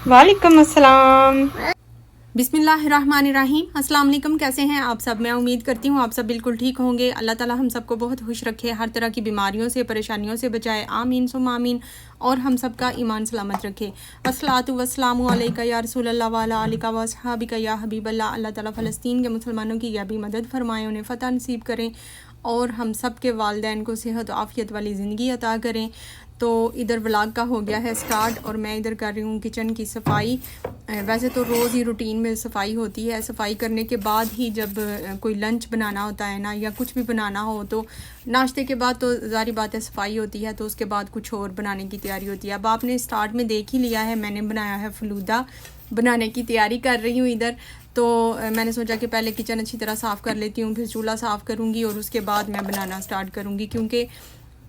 वालेकुम अस्सलाम। बिस्मिल्लाहिर्रहमानिर्रहीम। अस्सलाम वालेकुम। कैसे हैं आप सब? मैं उम्मीद करती हूँ आप सब बिल्कुल ठीक होंगे। अल्लाह ताला हम सबको बहुत खुश रखे, हर तरह की बीमारियों से, परेशानियों से बचाए। आमीन सुम्मा आमीन। और हम सब का ईमान सलामत रखे। अस्सलातु वस्सलामु अलैका या रसूलल्लाह व अला आलिका व अस्हाबिका या हबीबल्लाह। अल्लाह ताला फ़लस्तीन के मुसलमानों की यह भी मदद फरमाए, उन्हें फ़तह नसीब करें और हम सब के वालिदैन को सेहत आफ़ियत वाली ज़िंदगी अता करें। तो इधर व्लॉग का हो गया है स्टार्ट और मैं इधर कर रही हूँ किचन की सफाई। वैसे तो रोज़ ही रूटीन में सफाई होती है। सफाई करने के बाद ही जब कोई लंच बनाना होता है ना, या कुछ भी बनाना हो, तो नाश्ते के बाद तो ज़ाहिर बात है सफाई होती है, तो उसके बाद कुछ और बनाने की तैयारी होती है। अब आपने स्टार्ट में देख ही लिया है, मैंने बनाया है फलूदा, बनाने की तैयारी कर रही हूँ इधर। तो मैंने सोचा कि पहले किचन अच्छी तरह साफ़ कर लेती हूँ, फिर चूल्हा साफ़ करूँगी और उसके बाद मैं बनाना स्टार्ट करूँगी, क्योंकि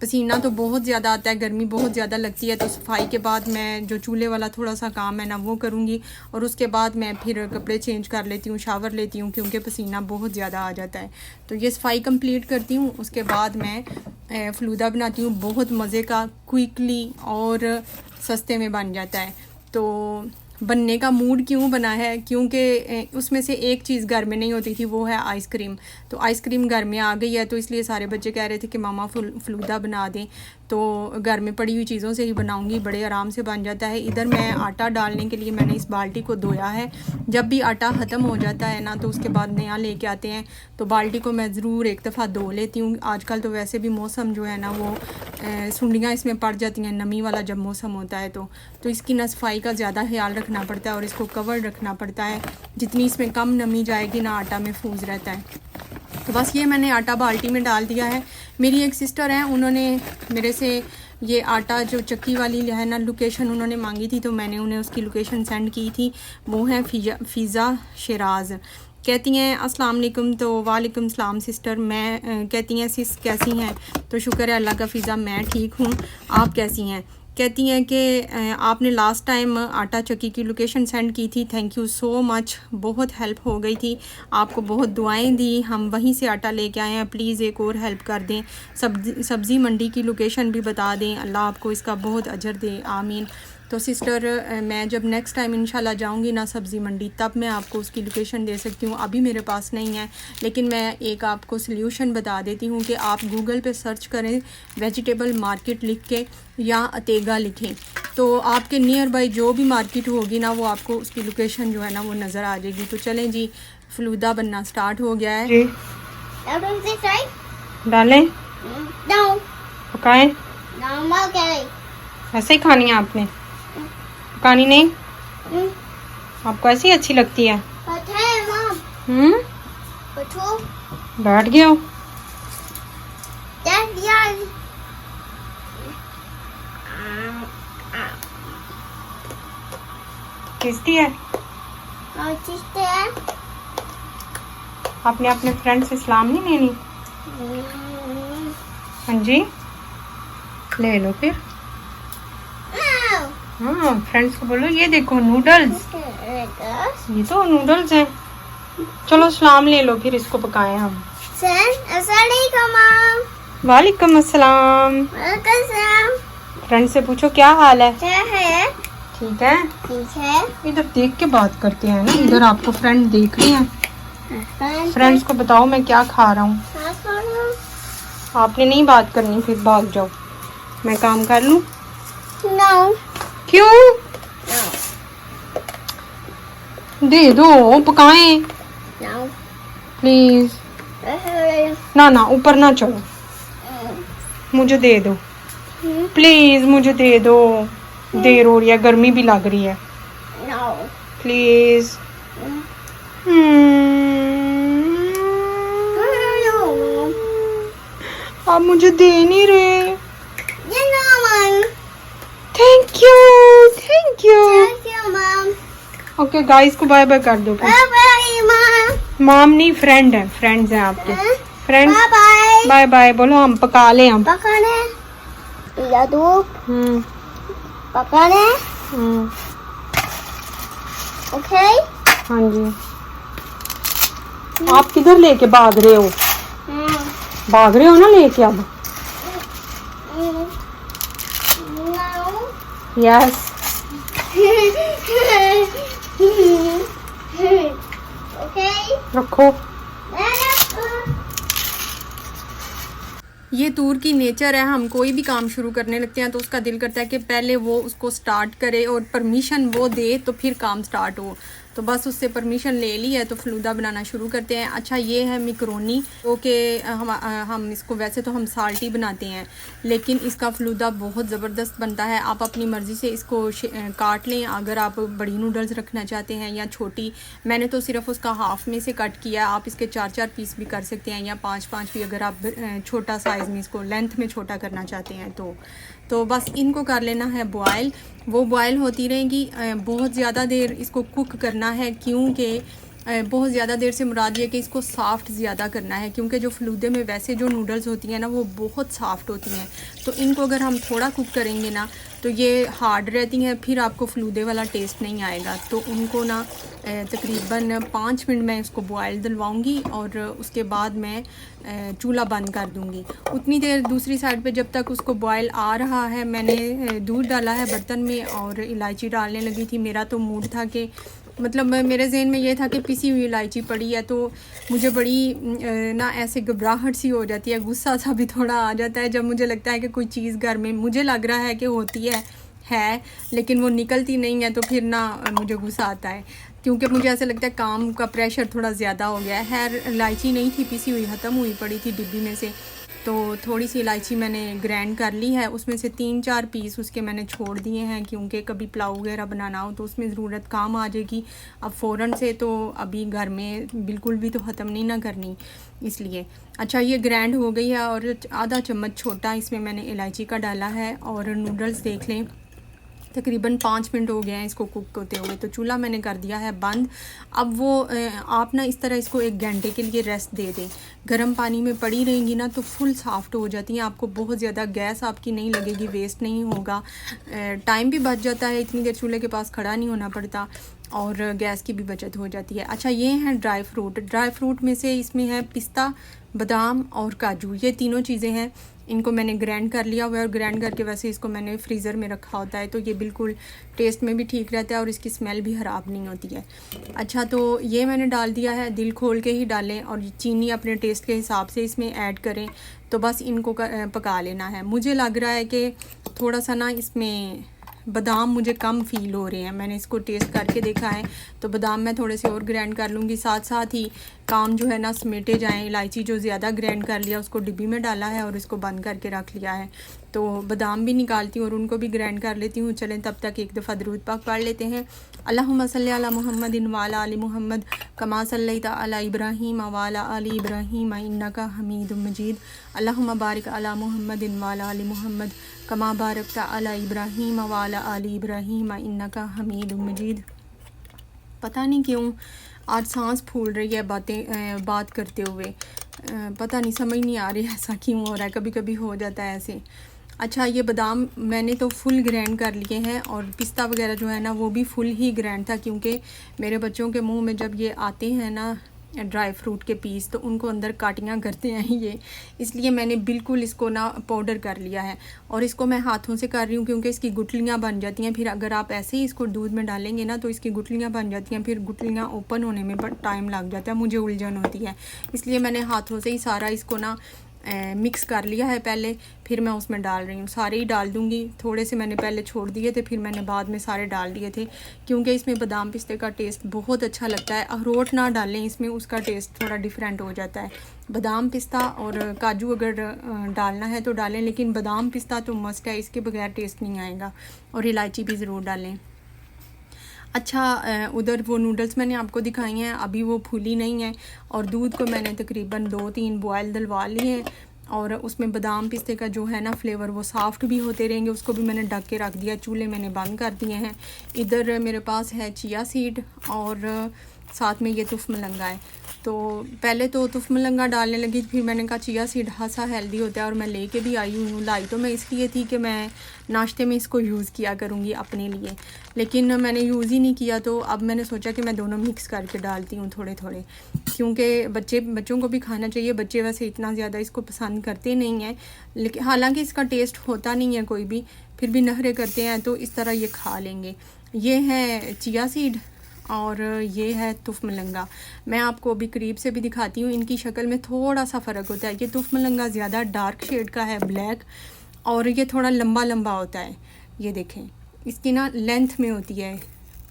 पसीना तो बहुत ज़्यादा आता है, गर्मी बहुत ज़्यादा लगती है। तो सफाई के बाद मैं जो चूल्हे वाला थोड़ा सा काम है ना वो करूँगी और उसके बाद मैं फिर कपड़े चेंज कर लेती हूँ, शावर लेती हूँ, क्योंकि पसीना बहुत ज़्यादा आ जाता है। तो ये सफाई कंप्लीट करती हूँ, उसके बाद मैं फलूदा बनाती हूँ। बहुत मज़े का, क्विकली और सस्ते में बन जाता है। तो बनने का मूड क्यों बना है, क्योंकि उसमें से एक चीज़ घर में नहीं होती थी, वो है आइसक्रीम। तो आइसक्रीम घर में आ गई है, तो इसलिए सारे बच्चे कह रहे थे कि मामा फलूदा बना दें। तो घर में पड़ी हुई चीज़ों से ही बनाऊंगी, बड़े आराम से बन जाता है। इधर मैं आटा डालने के लिए मैंने इस बाल्टी को धोया है। जब भी आटा ख़त्म हो जाता है ना, तो उसके बाद नया लेके आते हैं, तो बाल्टी को मैं ज़रूर एक दफ़ा धो लेती हूँ। आजकल तो वैसे भी मौसम जो है ना वो सुंडियाँ इसमें पड़ जाती हैं, नमी वाला जब मौसम होता है तो इसकी ना सफाई का ज़्यादा ख्याल रखना पड़ता है और इसको कवर रखना पड़ता है। जितनी इसमें कम नमी जाएगी ना, आटा महफूज रहता है। तो बस ये मैंने आटा बाल्टी में डाल दिया है। मेरी एक सिस्टर है, उन्होंने मेरे से ये आटा जो चक्की वाली है ना लोकेशन उन्होंने मांगी थी, तो मैंने उन्हें उसकी लोकेशन सेंड की थी। वो है फ़िज़ा शिराज़। कहती हैं अस्सलाम वालेकुम। तो वालेकुम सलाम सिस्टर। मैं कहती हैं सिस कैसी हैं? तो शुक्र है अल्लाह का फ़िज़ा, मैं ठीक हूँ, आप कैसी हैं? कहती हैं कि आपने लास्ट टाइम आटा चक्की की लोकेशन सेंड की थी, थैंक यू सो मच, बहुत हेल्प हो गई थी, आपको बहुत दुआएं दी, हम वहीं से आटा लेके आए हैं, प्लीज़ एक और हेल्प कर दें, सब्ज़ी मंडी की लोकेशन भी बता दें, अल्लाह आपको इसका बहुत अजर दे, आमीन। तो सिस्टर मैं जब नेक्स्ट टाइम इंशाल्लाह जाऊंगी ना सब्ज़ी मंडी, तब मैं आपको उसकी लोकेशन दे सकती हूँ, अभी मेरे पास नहीं है। लेकिन मैं एक आपको सल्यूशन बता देती हूँ कि आप गूगल पे सर्च करें वेजिटेबल मार्केट लिख के, या अतेगा लिखें, तो आपके नियर बाई जो भी मार्केट होगी ना, वो आपको उसकी लोकेशन जो है ना वो नज़र आ जाएगी। तो चलें जी, फलूदा बनना स्टार्ट हो गया है। डालें, पकाएं, ऐसे ही खानी है आपने, पकानी नहीं? आपको ऐसी अच्छी लगती है? बैठ गया हो? टेस्टी है? आपने अपने फ्रेंड से सलाम नहीं लेनी? हाँ जी, ले लो फिर। हाँ, फ्रेंड्स को बोलो ये देखो नूडल्स, ये तो नूडल्स हैं। चलो सलाम ले लो, फिर इसको पकाएं हम। वालेकुम अस्सलाम। फ्रेंड से पूछो क्या हाल है? ठीक है, इधर देख के बात करते हैं ना, इधर आपको फ्रेंड देख रही हैं। फ्रेंड्स को बताओ मैं क्या खा रहा हूँ। आपने नहीं बात करनी, फिर भाग जाओ, मैं काम कर लूँ? क्यों? दे दो, पकाएं प्लीज। ना ऊपर ना चढ़ो, मुझे दे दो प्लीज, मुझे दे दो। देर हो रही है, गर्मी भी लग रही है, प्लीज। आप मुझे दे नहीं रहे। Thank you. ओके गाइस को बाय बाय कर दो। माम नहीं, फ्रेंड है, फ्रेंड्स हैं आपके फ्रेंड। बाय बाय बोलो, हम पका ले, हम पकाने। ओके। हाँ जी। आप किधर लेके भाग रहे हो? भाग रहे हो ना लेके अब? यस, रखो। ये तूर की नेचर है, हम कोई भी काम शुरू करने लगते हैं तो उसका दिल करता है कि पहले वो उसको स्टार्ट करे और परमिशन वो दे तो फिर काम स्टार्ट हो। तो बस उससे परमिशन ले ली है तो फलूदा बनाना शुरू करते हैं। अच्छा, ये है मिक्रोनी, जो कि हम इसको वैसे तो हम साल्टी बनाते हैं, लेकिन इसका फलूदा बहुत ज़बरदस्त बनता है। आप अपनी मर्ज़ी से इसको काट लें, अगर आप बड़ी नूडल्स रखना चाहते हैं या छोटी। मैंने तो सिर्फ उसका हाफ़ में से कट किया, आप इसके 4-4 पीस भी कर सकते हैं या 5-5 भी, अगर आप छोटा साइज़ में इसको लेंथ में छोटा करना चाहते हैं तो बस इनको कर लेना है बॉयल। वो बॉयल होती रहेंगी, बहुत ज़्यादा देर इसको कुक करना है, क्योंकि बहुत ज़्यादा देर से मुराद ये कि इसको सॉफ्ट ज़्यादा करना है, क्योंकि जो फलूदे में वैसे जो नूडल्स होती हैं ना वो बहुत सॉफ्ट होती हैं। तो इनको अगर हम थोड़ा कुक करेंगे ना तो ये हार्ड रहती हैं, फिर आपको फलूदे वाला टेस्ट नहीं आएगा। तो उनको ना तकरीबन 5 मिनट में इसको बॉयल दिलवाऊंगी और उसके बाद मैं चूल्हा बंद कर दूंगी। उतनी देर दूसरी साइड पे जब तक उसको बॉयल आ रहा है, मैंने दूध डाला है बर्तन में और इलायची डालने लगी थी। मेरा तो मूड था कि मतलब मेरे जहन में ये था कि पिसी हुई इलायची पड़ी है, तो मुझे बड़ी ना ऐसे घबराहट सी हो जाती है, गुस्सा सा भी थोड़ा आ जाता है जब मुझे लगता है कि कोई चीज़ घर में मुझे लग रहा है कि होती है लेकिन वो निकलती नहीं है, तो फिर ना मुझे गुस्सा आता है, क्योंकि मुझे ऐसा लगता है काम का प्रेशर थोड़ा ज़्यादा हो गया है। इलायची नहीं थी पिसी हुई, ख़त्म हुई पड़ी थी डिब्बी में से, तो थोड़ी सी इलायची मैंने ग्राइंड कर ली है। उसमें से 3-4 पीस उसके मैंने छोड़ दिए हैं, क्योंकि कभी पुलाव वगैरह बनाना हो तो उसमें ज़रूरत काम आ जाएगी अब फ़ौरन से, तो अभी घर में बिल्कुल भी तो ख़त्म नहीं ना करनी, इसलिए। अच्छा, ये ग्राइंड हो गई है और आधा चम्मच छोटा इसमें मैंने इलायची का डाला है। और नूडल्स देख लें, तकरीबन 5 मिनट हो गए हैं इसको कुक होते हुए, तो चूल्हा मैंने कर दिया है बंद। अब वो आप ना इस तरह इसको 1 घंटे के लिए रेस्ट दे दें। गर्म पानी में पड़ी रहेंगी ना तो फुल सॉफ्ट हो जाती हैं, आपको बहुत ज़्यादा गैस आपकी नहीं लगेगी, वेस्ट नहीं होगा, टाइम भी बच जाता है, इतनी देर चूल्हे के पास खड़ा नहीं होना पड़ता और गैस की भी बचत हो जाती है। अच्छा, ये हैं ड्राई फ्रूट में से इसमें है पिस्ता, बादाम और काजू, ये तीनों चीज़ें हैं। इनको मैंने ग्राइंड कर लिया हुआ है और ग्राइंड करके वैसे इसको मैंने फ्रीज़र में रखा होता है, तो ये बिल्कुल टेस्ट में भी ठीक रहता है और इसकी स्मेल भी ख़राब नहीं होती है। अच्छा, तो ये मैंने डाल दिया है, दिल खोल के ही डालें और चीनी अपने टेस्ट के हिसाब से इसमें ऐड करें। तो बस इनको पका लेना है। मुझे लग रहा है कि थोड़ा सा ना इसमें बादाम मुझे कम फ़ील हो रहे हैं, मैंने इसको टेस्ट करके देखा है, तो बादाम मैं थोड़े से और ग्राइंड कर लूँगी। साथ साथ ही काम जो है ना समेटे जाएं। इलायची जो ज़्यादा ग्राइंड कर लिया उसको डिब्बी में डाला है और इसको बंद करके रख लिया है, तो बादाम भी निकालती हूँ और उनको भी ग्राइंड कर लेती हूँ। चलें तब तक एक दफ़ा दुरूद पाक पढ़ लेते हैं। अल्लाहुम्मा सल्ली अला मुहम्मदिन व अला आलि मुहम्मद कमा सल्लैता अला इब्राहीम व अला आलि इब्राहीम इन्नका हमीदुम मजीद। अल्लाहुम्मा बारिक अला मुहम्मदिन व अला आलि मुहम्मद कमा बारकता अला इब्राहीम व अला आलि इब्राहीम इन्नका हमीदुम मजीद। पता नहीं क्यों आज सांस फूल रही है बात करते हुए, पता नहीं, समझ नहीं आ रही ऐसा क्यों हो रहा है, कभी कभी हो जाता है ऐसे। अच्छा, ये बादाम मैंने तो फुल ग्राइंड कर लिए हैं और पिस्ता वगैरह जो है ना वो भी फुल ही ग्राइंड था, क्योंकि मेरे बच्चों के मुंह में जब ये आते हैं ना ड्राई फ्रूट के पीस तो उनको अंदर काटियाँ करते हैं ये, इसलिए मैंने बिल्कुल इसको ना पाउडर कर लिया है। और इसको मैं हाथों से कर रही हूँ क्योंकि इसकी गुठलियाँ बन जाती हैं, फिर अगर आप ऐसे ही इसको दूध में डालेंगे ना तो इसकी गुठलियाँ बन जाती हैं, फिर गुठलियाँ ओपन होने में टाइम लग जाता है, मुझे उलझन होती है, इसलिए मैंने हाथों से ही सारा इसको ना मिक्स कर लिया है पहले, फिर मैं उसमें डाल रही हूँ। सारे ही डाल दूँगी, थोड़े से मैंने पहले छोड़ दिए थे, फिर मैंने बाद में सारे डाल दिए थे, क्योंकि इसमें बादाम पिस्ते का टेस्ट बहुत अच्छा लगता है। अखरोट ना डालें इसमें, उसका टेस्ट थोड़ा डिफरेंट हो जाता है। बादाम पिस्ता और काजू अगर डालना है तो डालें, लेकिन बादाम पिस्ता तो मस्ट है, इसके बगैर टेस्ट नहीं आएगा। और इलायची भी ज़रूर डालें। अच्छा, उधर वो नूडल्स मैंने आपको दिखाई हैं, अभी वो फूली नहीं है और दूध को मैंने तकरीबन 2-3 बॉयल दिलवा लिए हैं और उसमें बादाम पिस्ते का जो है ना फ्लेवर वो सॉफ्ट भी होते रहेंगे, उसको भी मैंने ढक के रख दिया, चूल्हे मैंने बंद कर दिए हैं। इधर मेरे पास है चिया सीड और साथ में ये तुफ़ मलंगा है। तो पहले तो तुफ़ मलंगा डालने लगी, फिर मैंने कहा चिया सीड सा हेल्दी होता है और मैं लेके भी आई हूँ। लाई तो मैं इसलिए थी कि मैं नाश्ते में इसको यूज़ किया करूँगी अपने लिए, लेकिन मैंने यूज़ ही नहीं किया। तो अब मैंने सोचा कि मैं दोनों मिक्स करके डालती हूँ थोड़े थोड़े, क्योंकि बच्चों को भी खाना चाहिए। बच्चे वैसे इतना ज़्यादा इसको पसंद करते नहीं हैं, लेकिन हालांकि इसका टेस्ट होता नहीं है कोई भी, फिर भी नखरे करते हैं तो इस तरह ये खा लेंगे। ये है चिया सीड और ये है तुफ़ मलंगा। मैं आपको अभी करीब से भी दिखाती हूँ, इनकी शक्ल में थोड़ा सा फ़र्क होता है। ये तुफ़ मलंगा ज़्यादा डार्क शेड का है, ब्लैक, और ये थोड़ा लंबा लंबा होता है। ये देखें, इसकी ना लेंथ में होती है।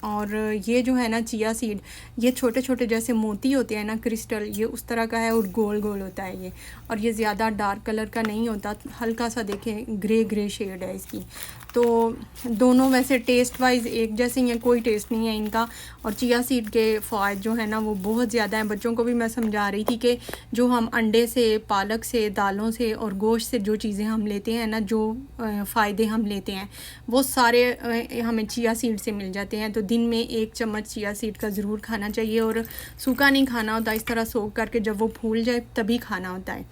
और ये जो है ना चिया सीड, ये छोटे छोटे जैसे मोती होते हैं ना, क्रिस्टल, ये उस तरह का है और गोल गोल होता है ये। और ये ज़्यादा डार्क कलर का नहीं होता, हल्का सा देखें ग्रे ग्रे शेड है इसकी। तो दोनों वैसे टेस्ट वाइज एक जैसे ही हैं, कोई टेस्ट नहीं है इनका। और चिया सीड के फ़ायदे जो है ना वो बहुत ज़्यादा हैं। बच्चों को भी मैं समझा रही थी कि जो हम अंडे से, पालक से, दालों से और गोश्त से जो चीज़ें हम लेते हैं ना, जो फ़ायदे हम लेते हैं वो सारे हमें चिया सीड से मिल जाते हैं। तो दिन में 1 चम्मच चिया सीड का ज़रूर खाना चाहिए, और सूखा नहीं खाना होता, इस तरह सोख करके जब वो फूल जाए तभी खाना होता है।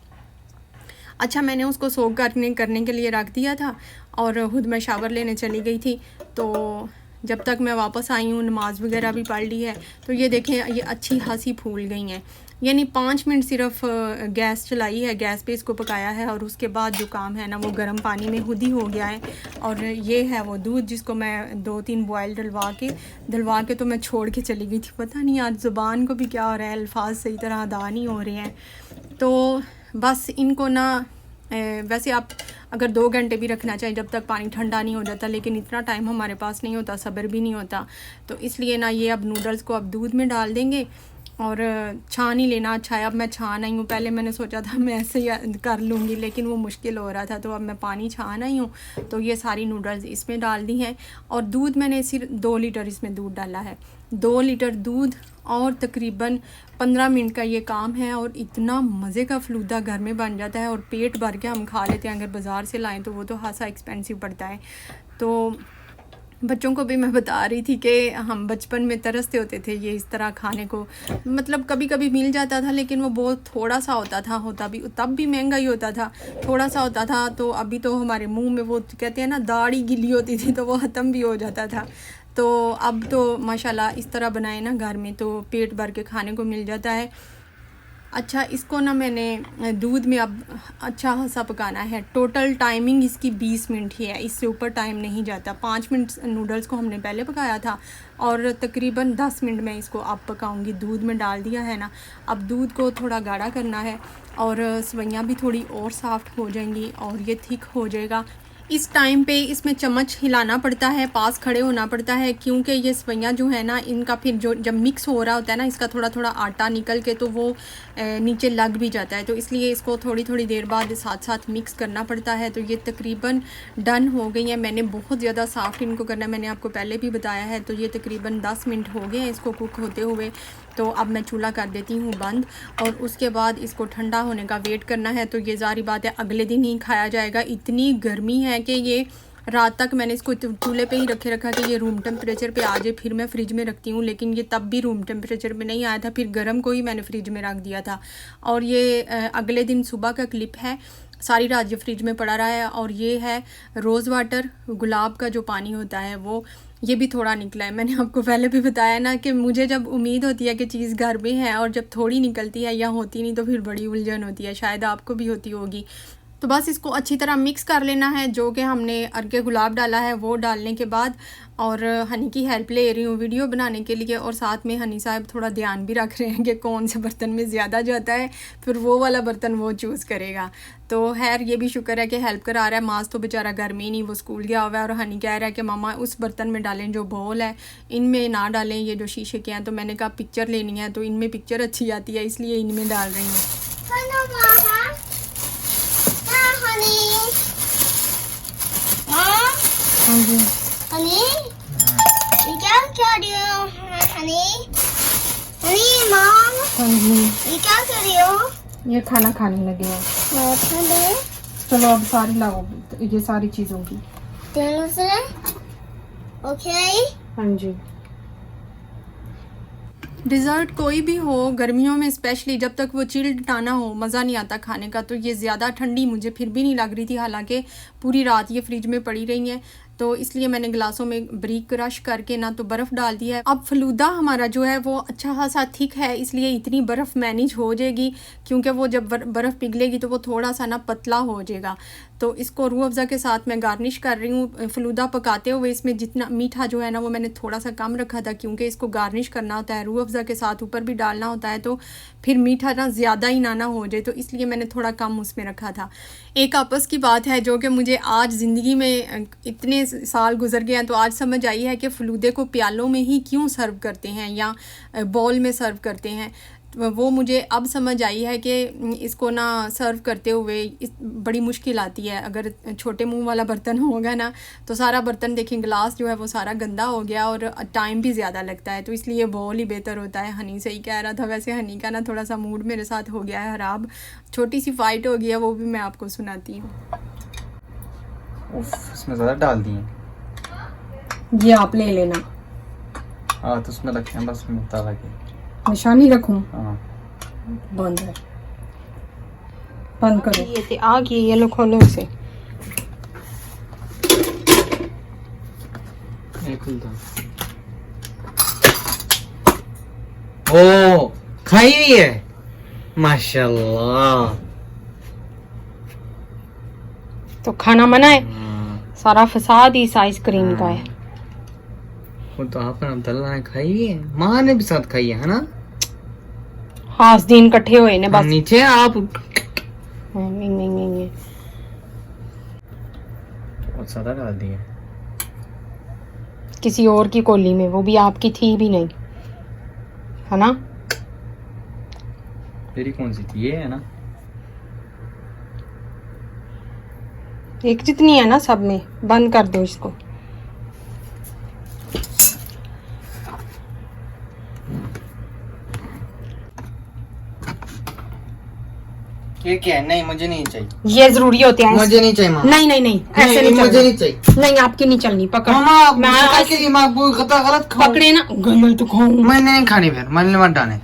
अच्छा, मैंने उसको सोख करने के लिए रख दिया था और खुद मैं शावर लेने चली गई थी। तो जब तक मैं वापस आई हूँ, नमाज़ वगैरह भी पढ़ ली है, तो ये देखें ये अच्छी खासी फूल गई हैं। यानी 5 मिनट सिर्फ गैस चलाई है, गैस पे इसको पकाया है, और उसके बाद जो काम है ना वो गर्म पानी में खुद ही हो गया है। और ये है वो दूध जिसको मैं 2-3 बॉयल डलवा के तो मैं छोड़ के चली गई थी। पता नहीं आज ज़ुबान को भी क्या हो रहा है, अल्फाज सही तरह अदा नहीं हो रहे हैं। तो बस इनको ना वैसे आप अगर 2 घंटे भी रखना चाहिए जब तक पानी ठंडा नहीं हो जाता, लेकिन इतना टाइम हमारे पास नहीं होता, सब्र भी नहीं होता। तो इसलिए ना ये अब नूडल्स को अब दूध में डाल देंगे और छान ही लेना अच्छा है। अब मैं छान आई हूँ, पहले मैंने सोचा था मैं ऐसे ही कर लूँगी, लेकिन वो मुश्किल हो रहा था, तो अब मैं पानी छान आई हूँ। तो ये सारी नूडल्स इसमें डाल दी हैं, और दूध मैंने सिर्फ 2 लीटर इसमें दूध डाला है। 2 लीटर दूध और तकरीबन 15 मिनट का ये काम है, और इतना मज़े का फलूदा घर में बन जाता है और पेट भर के हम खा लेते हैं। अगर बाज़ार से लाएँ तो वो तो खासा एक्सपेंसिव पड़ता है। तो बच्चों को भी मैं बता रही थी कि हम बचपन में तरसते होते थे ये इस तरह खाने को। मतलब कभी कभी मिल जाता था, लेकिन वो बहुत थोड़ा सा होता भी तब भी महंगा ही होता था, थोड़ा सा होता था। तो अभी तो हमारे मुंह में वो कहते हैं ना दाढ़ी गिली होती थी, तो वो ख़त्म भी हो जाता था। तो अब तो माशाल्लाह इस तरह बनाए ना घर में तो पेट भर के खाने को मिल जाता है। अच्छा, इसको ना मैंने दूध में अब अच्छा खासा पकाना है। टोटल टाइमिंग इसकी 20 मिनट ही है, इससे ऊपर टाइम नहीं जाता। 5 मिनट नूडल्स को हमने पहले पकाया था और तकरीबन 10 मिनट में इसको अब पकाऊंगी। दूध में डाल दिया है ना, अब दूध को थोड़ा गाढ़ा करना है और सवैयाँ भी थोड़ी और सॉफ्ट हो जाएंगी और ये थिक हो जाएगा। इस टाइम पे इसमें चम्मच हिलाना पड़ता है, पास खड़े होना पड़ता है, क्योंकि ये सवैयाँ जो है ना इनका फिर जो जब मिक्स हो रहा होता है ना, इसका थोड़ा थोड़ा आटा निकल के तो वो नीचे लग भी जाता है। तो इसलिए इसको थोड़ी थोड़ी देर बाद साथ साथ मिक्स करना पड़ता है। तो ये तकरीबन डन हो गई है। मैंने बहुत ज़्यादा सॉफ्ट इनको करना है, मैंने आपको पहले भी बताया है। तो ये तकरीबन 10 मिनट हो गए हैं इसको कुक होते हुए। तो अब मैं चूल्हा कर देती हूँ बंद और उसके बाद इसको ठंडा होने का वेट करना है। तो ये ज़ाहिर बात है अगले दिन ही खाया जाएगा। इतनी गर्मी है कि ये रात तक मैंने इसको चूल्हे पे ही रखा कि ये रूम टेम्परेचर पे आ जाए, फिर मैं फ्रिज में रखती हूँ। लेकिन ये तब भी रूम टेम्परेचर पे नहीं आया था, फिर गर्म को ही मैंने फ्रिज में रख दिया था। और ये अगले दिन सुबह का क्लिप है, सारी रात ये फ्रिज में पड़ा रहा है। और ये है रोज़ वाटर, गुलाब का जो पानी होता है वो, ये भी थोड़ा निकला है। मैंने आपको पहले भी बताया ना कि मुझे जब उम्मीद होती है कि चीज़ घर में है और जब थोड़ी निकलती है या होती नहीं तो फिर बड़ी उलझन होती है, शायद आपको भी होती होगी। तो बस इसको अच्छी तरह मिक्स कर लेना है। जो कि हमने अर्के गुलाब डाला है वो डालने के बाद, और हनी की हेल्प ले रही हूँ वीडियो बनाने के लिए, और साथ में हनी साहब थोड़ा ध्यान भी रख रहे हैं कि कौन से बर्तन में ज़्यादा जाता है, फिर वो वाला बर्तन वो चूज़ करेगा। तो खैर ये भी शुक्र है कि हेल्प करा रहा है। माज तो बेचारा घर में ही नहीं, वो स्कूल गया हुआ है, और हनी कह रहा है कि मामा उस बर्तन में डालें जो बाउल है, इनमें ना डालें ये जो शीशे के हैं। तो मैंने कहा पिक्चर लेनी है तो इनमें पिक्चर अच्छी आती है, इसलिए इनमें डाल रही हूँ। हनी, ये क्या कर रही हो? हनी, हनी मॉम, ये क्या कर रही हो? ये खाना खाने लगे हैं। चलो अब सारी लाओ ये सारी चीज़ों की। तीनों से? ओके। हाँ जी। डिज़र्ट कोई भी हो गर्मियों में स्पेशली जब तक वो चिल्ड ना ना हो मज़ा नहीं आता खाने का। तो ये ज़्यादा ठंडी मुझे फिर भी नहीं लग रही थी, हालांकि पूरी रात ये फ्रिज में पड़ी रही हैं। तो इसलिए मैंने गिलासों में बारीक क्रश करके ना तो बर्फ़ डाल दिया है। अब फलूदा हमारा जो है वो अच्छा खासा थिक है, इसलिए इतनी बर्फ़ मैनेज हो जाएगी, क्योंकि वो जब बर्फ़ पिघलेगी तो वो थोड़ा सा ना पतला हो जाएगा। तो इसको रूह अफ़ज़ा के साथ मैं गार्निश कर रही हूँ। फलूदा पकाते हुए इसमें जितना मीठा जो है ना वो मैंने थोड़ा सा कम रखा था, क्योंकि इसको गार्निश करना होता है, रूह अफ़ज़ा के साथ ऊपर भी डालना होता है, तो फिर मीठा ना ज़्यादा ही ना हो जाए, तो इसलिए मैंने थोड़ा कम उसमें रखा था। एक आपस की बात है जो कि मुझे आज ज़िंदगी में इतने साल गुजर गए हैं तो आज समझ आई है कि फलूदे को प्यालों में ही क्यों सर्व करते हैं या बॉल में सर्व करते हैं। वो मुझे अब समझ आई है कि इसको ना सर्व करते हुए बड़ी मुश्किल आती है। अगर छोटे मुंह वाला बर्तन होगा ना तो सारा बर्तन देखें, गिलास जो है वो सारा गंदा हो गया और टाइम भी ज़्यादा लगता है, तो इसलिए बॉल ही बेहतर होता है। हनी सही कह रहा था, वैसे हनी का ना थोड़ा सा मूड मेरे साथ हो गया है ख़राब, छोटी सी फ़ाइट हो गई है, वो भी मैं आपको सुनाती हूँ। इसमें ज़्यादा डाल दिए, ये आप ले लेना। हाँ तो उसमें रखे हैं बस ताला के निशानी रखूं? हाँ बंद है, बंद करो। ये थे आग, ये लो खोलो इसे। ये खुलता ओ खाई हुई है माशाल्लाह। तो खाना मना है, सारा फसाद इस आइसक्रीम का है। वो तो आपने अब्दुल्ला ने खाई हुई है, माँ ने भी साथ खाई है ना। खास दिन इकट्ठे हुए ने बस। नीचे आप बहुत ज्यादा डाल दिए किसी और की कोली में, वो भी आपकी थी भी नहीं, है ना। तेरी कौन सी थी? ये है ना, एक जितनी है ना सब में। बंद कर दो इसको। ये क्या है? नहीं मुझे नहीं चाहिए, ये जरूरी होते हैं। मुझे नहीं चाहिए माँ। नहीं नहीं नहीं, ऐसे नहीं मुझे चलना। नहीं चाहिए। नहीं आपकी नहीं चलनी, पकड़। गलत पकड़े ना, गलत खाऊं। मैंने नहीं खानी, फिर मैंने मत डाले।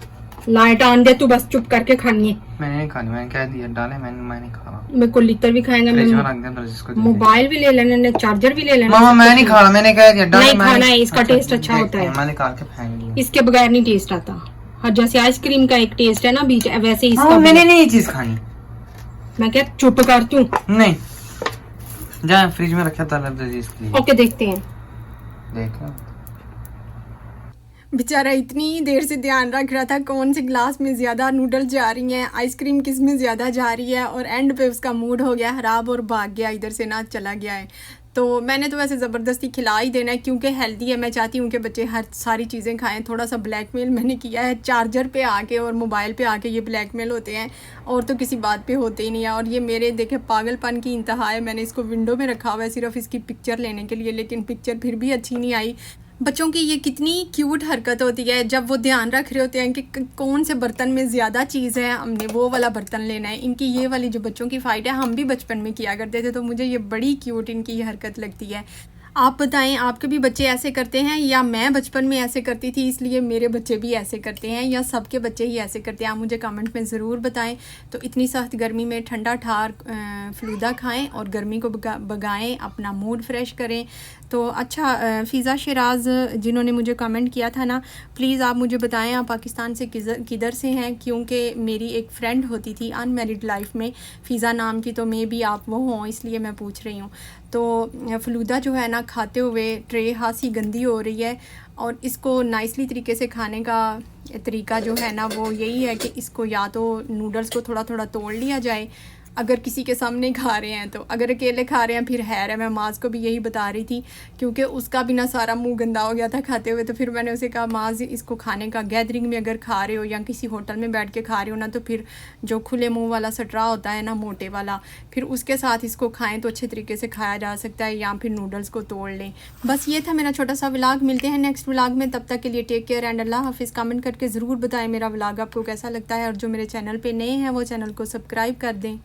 लाइट आन दे, तू बस चुप करके खानी है। मैंने नहीं खानी, मैंने कह दिया डाले, मैं नहीं खा रहा। मेरे को लितर भी खाएंगा, फ्रिज में मैं रख दे तो जिसको दे। मोबाइल भी ले लेना, चार्जर भी ले लेना। मामा मैं नहीं खा रहा, मैंने कह दिया डाले। नहीं खाना है, इसका टेस्ट अच्छा होता है। मैंने निकाल के फेंक दिया। इसके बगैर नहीं टेस्ट आता। हाँ जैसे आइसक्रीम का एक टेस्ट है ना बीच, वैसे ही इसका हाँ, भी मैंने है। नहीं ये चीज खानी। मैं क्या चुप कर तू। नहीं जा फ्रिज में रखा था इसके लिए। ओके देखते हैं। देखो बेचारा इतनी देर से ध्यान रख रहा था कौन से गिलास में ज़्यादा नूडल्स जा रही हैं, आइसक्रीम किस में ज़्यादा जा रही है, और एंड पे उसका मूड हो गया ख़राब और भाग गया, इधर से ना चला गया है। तो मैंने तो वैसे ज़बरदस्ती खिला ही देना है क्योंकि हेल्दी है। मैं चाहती हूँ कि बच्चे हर सारी चीज़ें खाएं। थोड़ा सा ब्लैकमेल मैंने किया है, चार्जर पे आके और मोबाइल पे आके ये ब्लैकमेल होते हैं, और तो किसी बात पे होते ही नहीं है। और ये मेरे देखे पागलपन की इंतहा है। मैंने इसको विंडो में रखा हुआ है सिर्फ इसकी पिक्चर लेने के लिए, लेकिन पिक्चर फिर भी अच्छी नहीं आई। बच्चों की ये कितनी क्यूट हरकत होती है जब वो ध्यान रख रहे होते हैं कि कौन से बर्तन में ज़्यादा चीज़ है, हमने वो वाला बर्तन लेना है। इनकी ये वाली जो बच्चों की फ़ाइट है, हम भी बचपन में किया करते थे, तो मुझे ये बड़ी क्यूट इनकी ये हरकत लगती है। आप बताएं आपके भी बच्चे ऐसे करते हैं, या मैं बचपन में ऐसे करती थी इसलिए मेरे बच्चे भी ऐसे करते हैं, या सबके बच्चे ही ऐसे करते हैं? आप मुझे कमेंट में ज़रूर बताएं। तो इतनी सख्त गर्मी में ठंडा ठार फलूदा खाएं और गर्मी को भगाएं, अपना मूड फ्रेश करें। तो अच्छा, फ़िज़ा शिराज जिन्होंने मुझे कमेंट किया था ना, प्लीज़ आप मुझे बताएं आप पाकिस्तान से किधर से हैं, क्योंकि मेरी एक फ़्रेंड होती थी अनमेरिड लाइफ में फ़िज़ा नाम की, तो मे भी आप वो हों, इसलिए मैं पूछ रही हूँ। तो फलूदा जो है ना खाते हुए ट्रे हाथ ही गंदी हो रही है, और इसको नाइसली तरीके से खाने का तरीका जो है ना वो यही है कि इसको या तो नूडल्स को थोड़ा थोड़ा तोड़ लिया जाए अगर किसी के सामने खा रहे हैं, तो अगर अकेले खा रहे हैं फिर हैर है। मैं माज को भी यही बता रही थी क्योंकि उसका भी ना सारा मुंह गंदा हो गया था खाते हुए। तो फिर मैंने उसे कहा माज इसको खाने का, गैदरिंग में अगर खा रहे हो या किसी होटल में बैठ के खा रहे हो ना, तो फिर जो खुले मुंह वाला सटरा होता है ना, मोटे वाला, फिर उसके साथ इसको खाएं तो अच्छे तरीके से खाया जा सकता है, या फिर नूडल्स को तोड़ लें। बस ये था मेरा छोटा सा व्लॉग। मिलते हैं नेक्स्ट व्लॉग में, तब तक के लिए टेक केयर एंड अल्लाह हाफिज़। कमेंट करके ज़रूर बताएं मेरा व्लॉग आपको कैसा लगता है, और जो मेरे चैनल पर नए हैं वो चैनल को सब्सक्राइब कर दें।